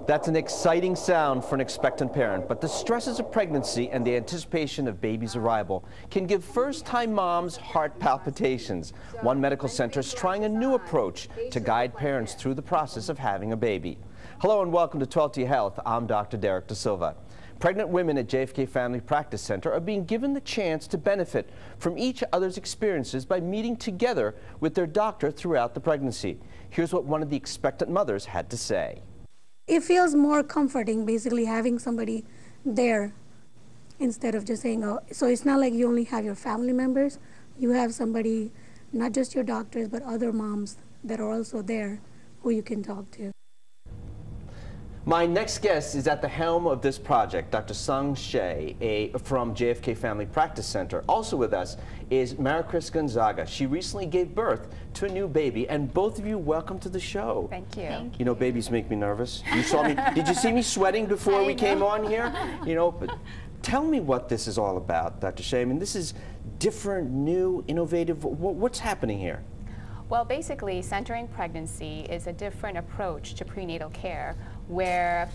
That's an exciting sound for an expectant parent, but the stresses of pregnancy and the anticipation of baby's arrival can give first-time moms heart palpitations. One medical center is trying a new approach to guide parents through the process of having a baby. Hello and welcome to 12T Health. I'm Dr. Derek Da Silva. Pregnant women at JFK Family Practice Center are being given the chance to benefit from each other's experiences by meeting together with their doctor throughout the pregnancy. Here's what one of the expectant mothers had to say. It feels more comforting, basically, having somebody there instead of just saying, oh, so it's not like you only have your family members, you have somebody, not just your doctors, but other moms that are also there who you can talk to. My next guest is at the helm of this project, Dr. Chae from JFK Family Practice Center. Also with us is Maricris Gonzaga. She recently gave birth to a new baby, and both of you, welcome to the show. Thank you. You know, babies make me nervous. You saw me. Did you see me sweating before we came on here? You know, but tell me what this is all about, Dr. Chae. I mean, this is different, new, innovative. What's happening here? Well, basically, centering pregnancy is a different approach to prenatal care, where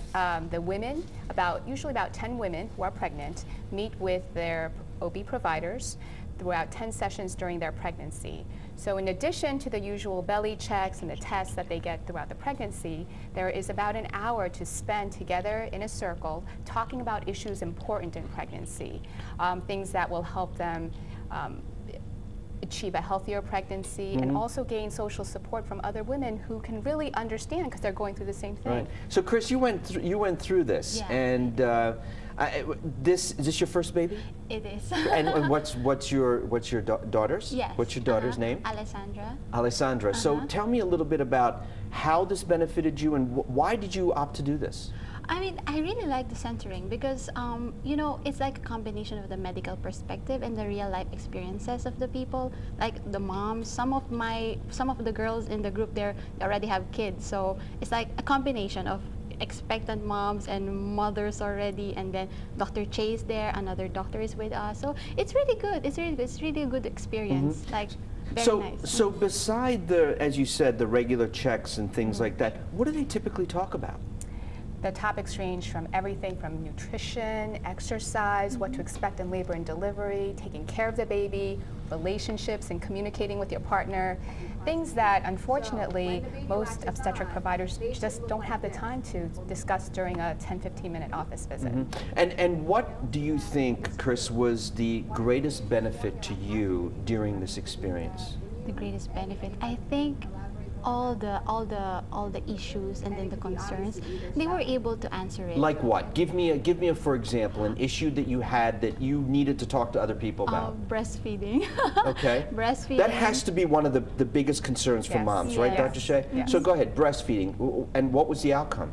the women, usually about 10 women who are pregnant, meet with their OB providers throughout 10 sessions during their pregnancy. So in addition to the usual belly checks and the tests that they get throughout the pregnancy, there is about an hour to spend together in a circle talking about issues important in pregnancy, things that will help them achieve a healthier pregnancy, and also gain social support from other women who can really understand because they're going through the same thing. Right. So, Chris, you went through this, yeah. And is this your first baby? It is. And what's your daughter's? Yes. What's your daughter's name? Alessandra. Alessandra. So tell me a little bit about how this benefited you, and why did you opt to do this? I mean, I really like the centering because, you know, it's like a combination of the medical perspective and the real life experiences of the people. Like the moms, some of the girls in the group there, they already have kids. So it's like a combination of expectant moms and mothers already, and then Dr. Chae is there, another doctor is with us. So it's really good. It's really a good experience. Like, very nice. So beside the, as you said, the regular checks and things like that, what do they typically talk about? The topics range from everything from nutrition, exercise, what to expect in labor and delivery, taking care of the baby, relationships and communicating with your partner, things that unfortunately most obstetric providers just don't have the time to discuss during a 10-15-minute office visit. And what do you think, Chris, was the greatest benefit to you during this experience? The greatest benefit, I think, all the issues and then the concerns, they were able to answer it. Like what? Give me a for example, an issue that you had that you needed to talk to other people about. Breastfeeding. Okay. Breastfeeding. That has to be one of the biggest concerns for moms, right, Dr. Chae? Yes. So go ahead, breastfeeding. And what was the outcome?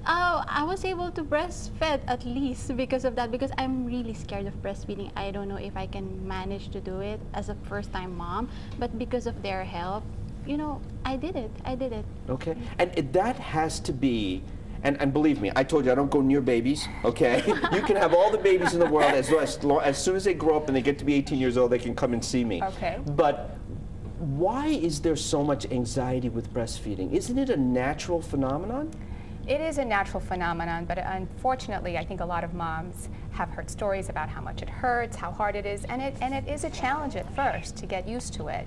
Oh, I was able to breastfeed at least because of that, because I'm really scared of breastfeeding. I don't know if I can manage to do it as a first-time mom, but because of their help, you know, I did it. Okay, and that has to be, and believe me, I told you I don't go near babies, okay? You can have all the babies in the world, as soon as they grow up and they get to be 18 years old, they can come and see me. Okay. But why is there so much anxiety with breastfeeding? Isn't it a natural phenomenon? It is a natural phenomenon, but unfortunately, I think a lot of moms have heard stories about how much it hurts, how hard it is, and it is a challenge at first to get used to it.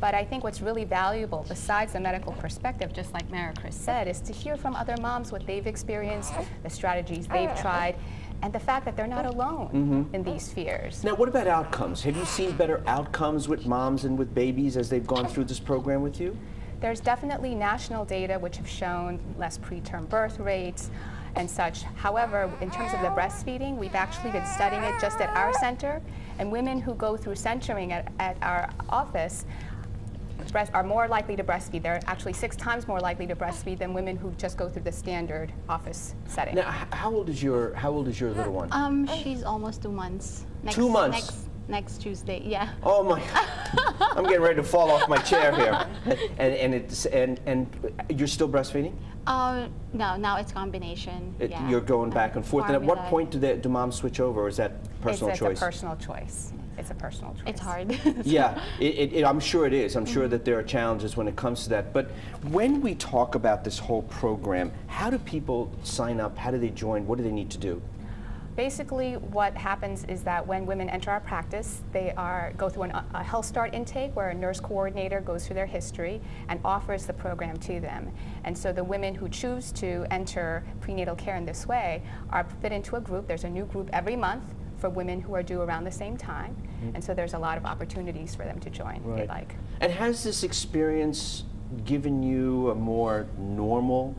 But I think what's really valuable, besides the medical perspective, just like Maricris said, is to hear from other moms what they've experienced, the strategies they've tried, and the fact that they're not alone in these fears. Now, what about outcomes? Have you seen better outcomes with moms and with babies as they've gone through this program with you? There's definitely national data which have shown less preterm birth rates and such. However, in terms of the breastfeeding, we've actually been studying it just at our center, and women who go through centering at our office are more likely to breastfeed. They're actually 6 times more likely to breastfeed than women who just go through the standard office setting. Now, how old is your little one? She's almost 2 months. 2 months. Next Tuesday, yeah. Oh my! I'm getting ready to fall off my chair here. And you're still breastfeeding? No, now it's combination. You're going back and forth. And at what point do moms switch over, or is that personal choice? It's a personal choice. it's a personal choice. It's hard. Yeah, I'm sure it is. I'm sure that there are challenges when it comes to that. But when we talk about this whole program, how do people sign up? How do they join? What do they need to do? Basically, what happens is that when women enter our practice, they go through a Health Start intake where a nurse coordinator goes through their history and offers the program to them. And so the women who choose to enter prenatal care in this way are fit into a group. There's a new group every month for women who are due around the same time. And so there's a lot of opportunities for them to join if they'd like. And has this experience given you a more normal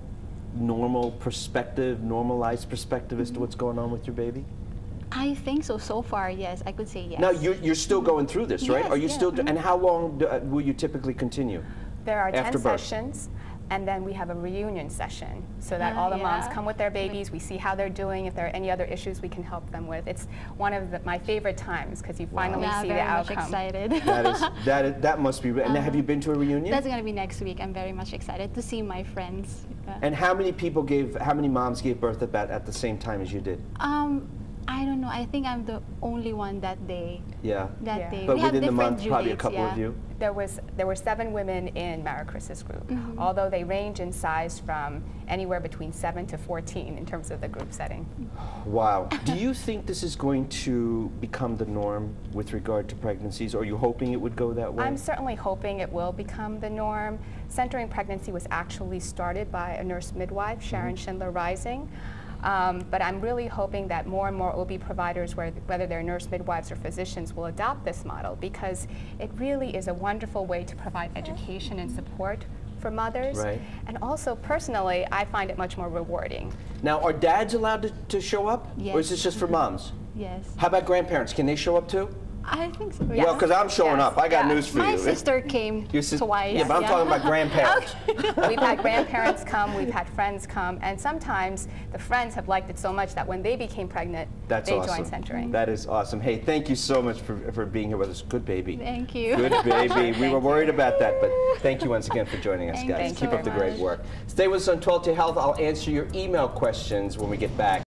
perspective, normalized perspective as to what's going on with your baby? I think so. So far, yes, I could say yes. Now, you're still going through this, right? Yes, Are you yeah. still, and how long will you typically continue? There are 10 after birth? sessions, and then we have a reunion session so that all the moms come with their babies. We see how they're doing. If there are any other issues, we can help them with. It's one of my favorite times because you finally see the outcome. Excited. That must be. And have you been to a reunion? That's gonna be next week. I'm very much excited to see my friends. And how many moms gave birth at the same time as you did? I don't know. I think I'm the only one that day. Yeah. That day. But we have within the different month, due probably a dates, couple of you. There were 7 women in Mara Chris's group, although they range in size from anywhere between 7 to 14 in terms of the group setting. Wow. Do you think this is going to become the norm with regard to pregnancies? Or are you hoping it would go that way? I'm certainly hoping it will become the norm. Centering pregnancy was actually started by a nurse midwife, Sharon Schindler Rising. But I'm really hoping that more and more OB providers, whether they're nurse midwives or physicians, will adopt this model because it really is a wonderful way to provide education and support for mothers. Right. And also, personally, I find it much more rewarding. Now, are dads allowed to show up? Yes. Or is this just for moms? Yes. How about grandparents? Can they show up too? I think so. Yes. Well, because I'm showing Yes. up. I got Yeah. news for My you. sister came twice. Yeah, but I'm talking about grandparents. We've had grandparents come, we've had friends come, and sometimes the friends have liked it so much that when they became pregnant, That's they awesome. joined centering. That is awesome. Hey, thank you so much for being here with us. Good baby. Thank you. Good baby. We were worried about that, but thank you once again for joining us, Thank guys. you Keep so up the great much. work. Stay with us on 12 to Health. I'll answer your email questions when we get back.